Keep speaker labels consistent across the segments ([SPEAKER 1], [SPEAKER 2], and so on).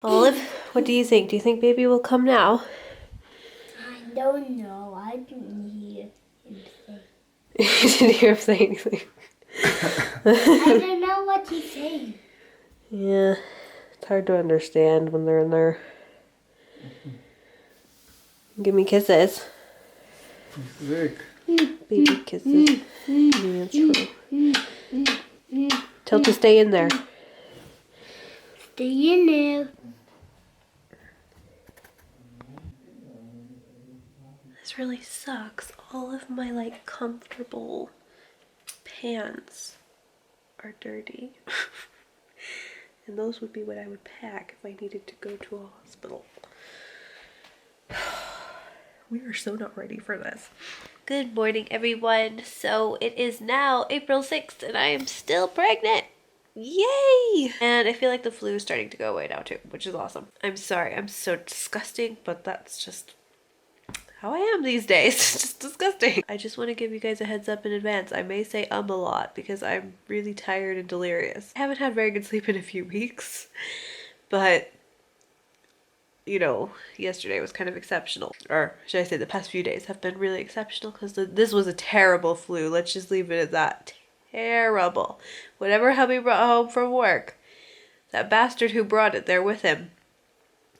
[SPEAKER 1] Olive, what do you think? Do you think baby will come now?
[SPEAKER 2] I don't know. I didn't hear him say.
[SPEAKER 1] You didn't hear him say anything.
[SPEAKER 2] I don't know what he's saying.
[SPEAKER 1] Yeah, it's hard to understand when they're in there. Give me kisses.
[SPEAKER 3] Rick.
[SPEAKER 1] Baby kisses. Yeah, true. Tell to stay in there.
[SPEAKER 2] Stay in there.
[SPEAKER 1] This really sucks. All of my like comfortable pants are dirty. And those would be what I would pack if I needed to go to a hospital. We are so not ready for this. Good morning, everyone. So it is now April 6th and I am still pregnant. Yay! And I feel like the flu is starting to go away now too, which is awesome. I'm sorry, I'm so disgusting, but that's just how I am these days. It's just disgusting. I just want to give you guys a heads up in advance. I may say a lot because I'm really tired and delirious. I haven't had very good sleep in a few weeks, but you know, yesterday was kind of exceptional. Or should I say the past few days have been really exceptional because this was a terrible flu. Let's just leave it at that. Terrible. Whatever hubby brought home from work, that bastard who brought it there with him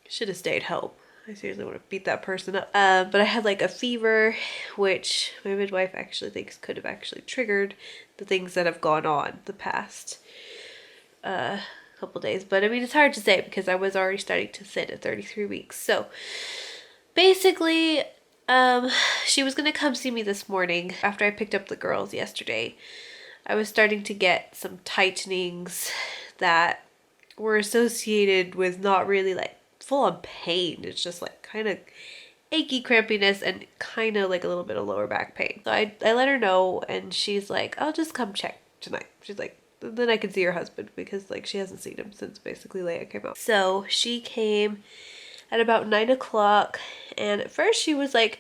[SPEAKER 1] should have stayed home. I seriously want to beat that person up. But I had like a fever, which my midwife actually thinks could have actually triggered the things that have gone on the past couple days. But I mean, it's hard to say because I was already starting to sit at 33 weeks. So basically, she was going to come see me this morning after I picked up the girls yesterday. I was starting to get some tightenings that were associated with not really like full on pain. It's just like kind of achy crampiness and kind of like a little bit of lower back pain. So I let her know and she's like, I'll just come check tonight. She's like, then I can see her husband because like she hasn't seen him since basically Leia came out. So she came at about 9 o'clock and at first she was like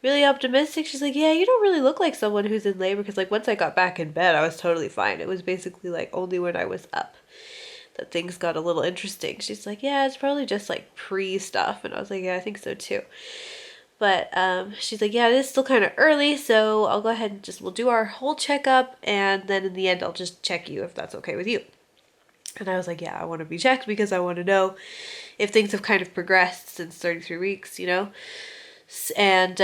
[SPEAKER 1] really optimistic. She's like, yeah, you don't really look like someone who's in labor because like once I got back in bed I was totally fine. It was basically like only when I was up that things got a little interesting. She's like, yeah, it's probably just like pre stuff. And I was like, yeah, I think so too. But she's like, yeah, it is still kind of early, so I'll go ahead and we'll do our whole checkup, and then in the end I'll just check you if that's okay with you. And I was like, yeah, I want to be checked because I want to know if things have kind of progressed since 33 weeks, you know? And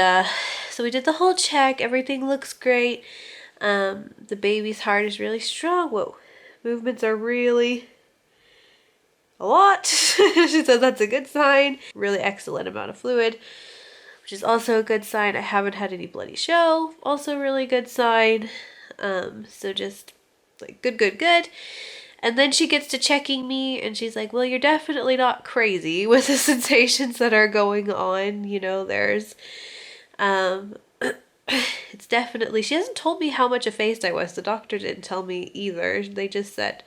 [SPEAKER 1] so we did the whole check. Everything looks great. The baby's heart is really strong. Whoa. Movements are really a lot. She said that's a good sign. Really excellent amount of fluid, which is also a good sign. I haven't had any bloody show. Also really good sign. So just like good. And then she gets to checking me and she's like, well, you're definitely not crazy with the sensations that are going on. You know, there's, it's definitely, she hasn't told me how much effaced I was. The doctor didn't tell me either. They just said,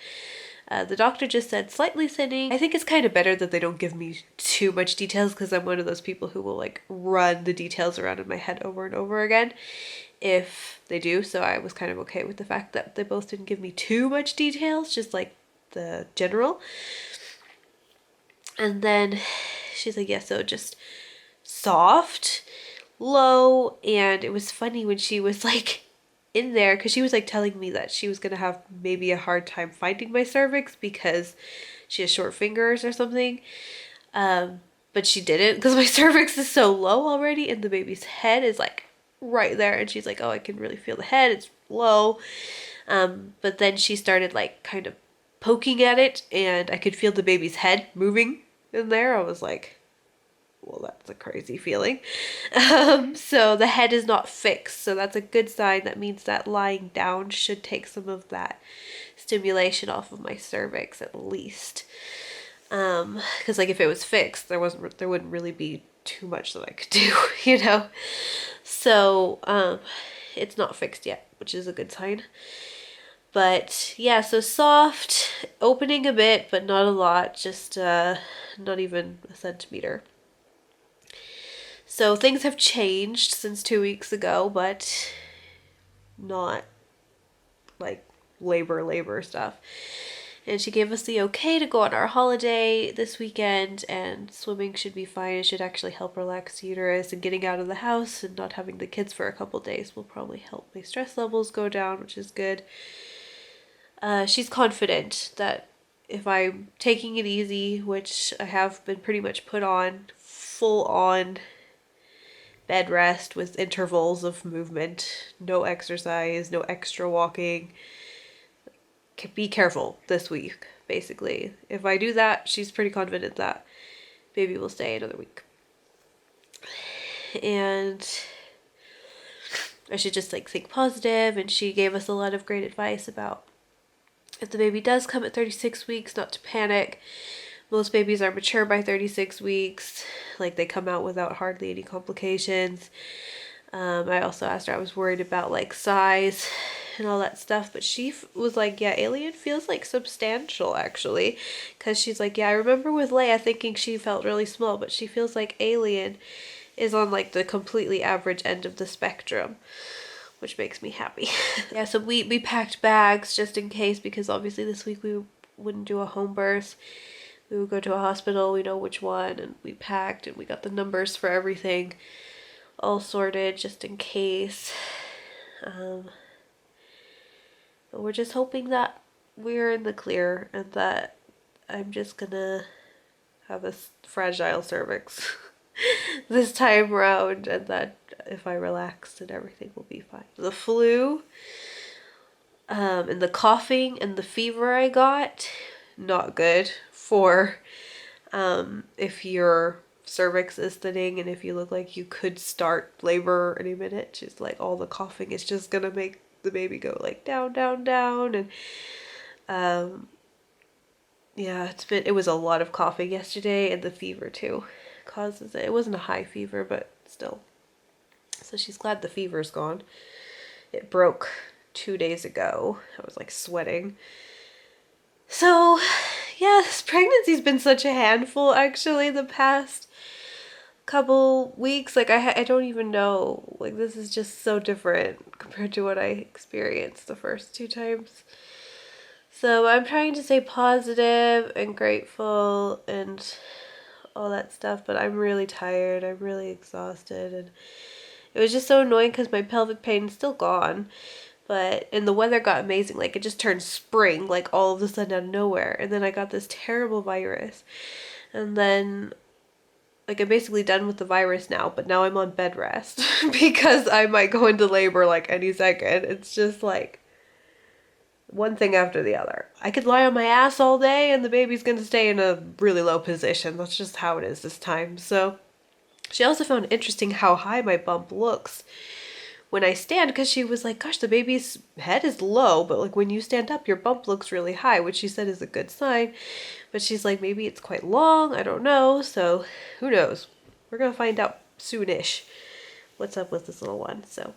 [SPEAKER 1] the doctor just said slightly thinning. I think it's kind of better that they don't give me too much details because I'm one of those people who will like run the details around in my head over and over again if they do. So I was kind of okay with the fact that they both didn't give me too much details, just like the general. And then she's like, yeah, so just soft, low. And it was funny when she was like in there because she was like telling me that she was gonna have maybe a hard time finding my cervix because she has short fingers or something, but she didn't because my cervix is so low already and the baby's head is like right there, and she's like, oh, I can really feel the head, it's low. But then she started like kind of poking at it and I could feel the baby's head moving in there. I was like, well, that's a crazy feeling. So the head is not fixed. So that's a good sign. That means that lying down should take some of that stimulation off of my cervix at least. Because like if it was fixed, there wouldn't really be too much that I could do, you know? So it's not fixed yet, which is a good sign. But yeah, so soft, opening a bit, but not a lot, just not even a centimeter. So things have changed since 2 weeks ago, but not like labor stuff. And she gave us the okay to go on our holiday this weekend, and swimming should be fine. It should actually help relax the uterus, and getting out of the house and not having the kids for a couple days will probably help my stress levels go down, which is good. She's confident that if I'm taking it easy, which I have been pretty much put on full on bed rest with intervals of movement, no exercise, no extra walking. Be careful this week, basically. If I do that, she's pretty confident that baby will stay another week. And I should just like think positive, and she gave us a lot of great advice about if the baby does come at 36 weeks, not to panic. Most babies are mature by 36 weeks. Like, they come out without hardly any complications. I also asked her, I was worried about like size and all that stuff, but she was like, yeah, Alien feels like substantial actually, because she's like, yeah, I remember with Leia thinking she felt really small, but she feels like Alien is on like the completely average end of the spectrum, which makes me happy. Yeah, so we packed bags just in case, because obviously this week we wouldn't do a home birth. We would go to a hospital, we know which one, and we packed, and we got the numbers for everything all sorted just in case. But we're just hoping that we're in the clear, and that I'm just gonna have a fragile cervix this time around, and that if I relax, then everything will be fine. The flu, and the coughing and the fever I got, not good for if your cervix is thinning and if you look like you could start labor any minute. Just like all the coughing is just gonna make the baby go like down, down, down. And yeah, it was a lot of coughing yesterday, and the fever too causes it. It wasn't a high fever, but still. So she's glad the fever's gone. It broke 2 days ago. I was like sweating. So yeah, this pregnancy's been such a handful actually the past couple weeks. Like I don't even know, like this is just so different compared to what I experienced the first 2 times. So I'm trying to stay positive and grateful and all that stuff, but I'm really tired, I'm really exhausted, and it was just so annoying because my pelvic pain is still gone, and the weather got amazing. Like, it just turned spring, like all of a sudden out of nowhere, and then I got this terrible virus, and then like I'm basically done with the virus now, but now I'm on bed rest because I might go into labor like any second. It's just like one thing after the other. I could lie on my ass all day and the baby's gonna stay in a really low position. That's just how it is this time. So she also found it interesting how high my bump looks when I stand, because she was like, gosh, the baby's head is low, but like when you stand up, your bump looks really high, which she said is a good sign. But she's like, maybe it's quite long, I don't know. So who knows? We're gonna find out soonish what's up with this little one. So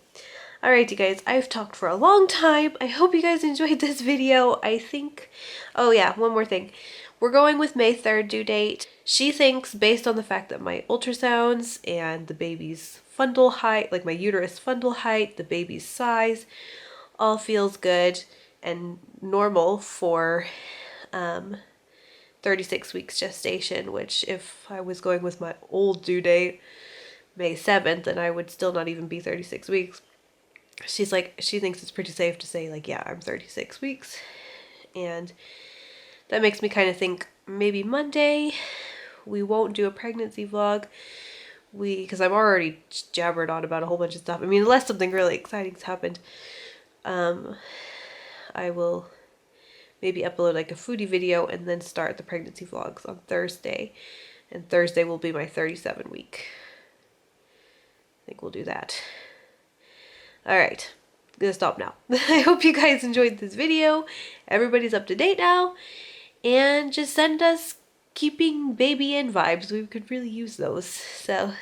[SPEAKER 1] alright, you guys, I've talked for a long time. I hope you guys enjoyed this video. I think, oh yeah, one more thing. We're going with May 3rd due date. She thinks, based on the fact that my ultrasounds and the baby's fundal height, like my uterus fundal height, the baby's size, all feels good and normal for 36 weeks gestation, which if I was going with my old due date, May 7th, then I would still not even be 36 weeks. She's like, she thinks it's pretty safe to say like, yeah, I'm 36 weeks. And that makes me kind of think maybe Monday we won't do a pregnancy vlog. Because I'm already jabbered on about a whole bunch of stuff. I mean, unless something really exciting's happened, I will maybe upload like a foodie video and then start the pregnancy vlogs on Thursday. And Thursday will be my 37 week. I think we'll do that. Alright, I'm gonna stop now. I hope you guys enjoyed this video. Everybody's up to date now. And just send us keeping baby in vibes. We could really use those. So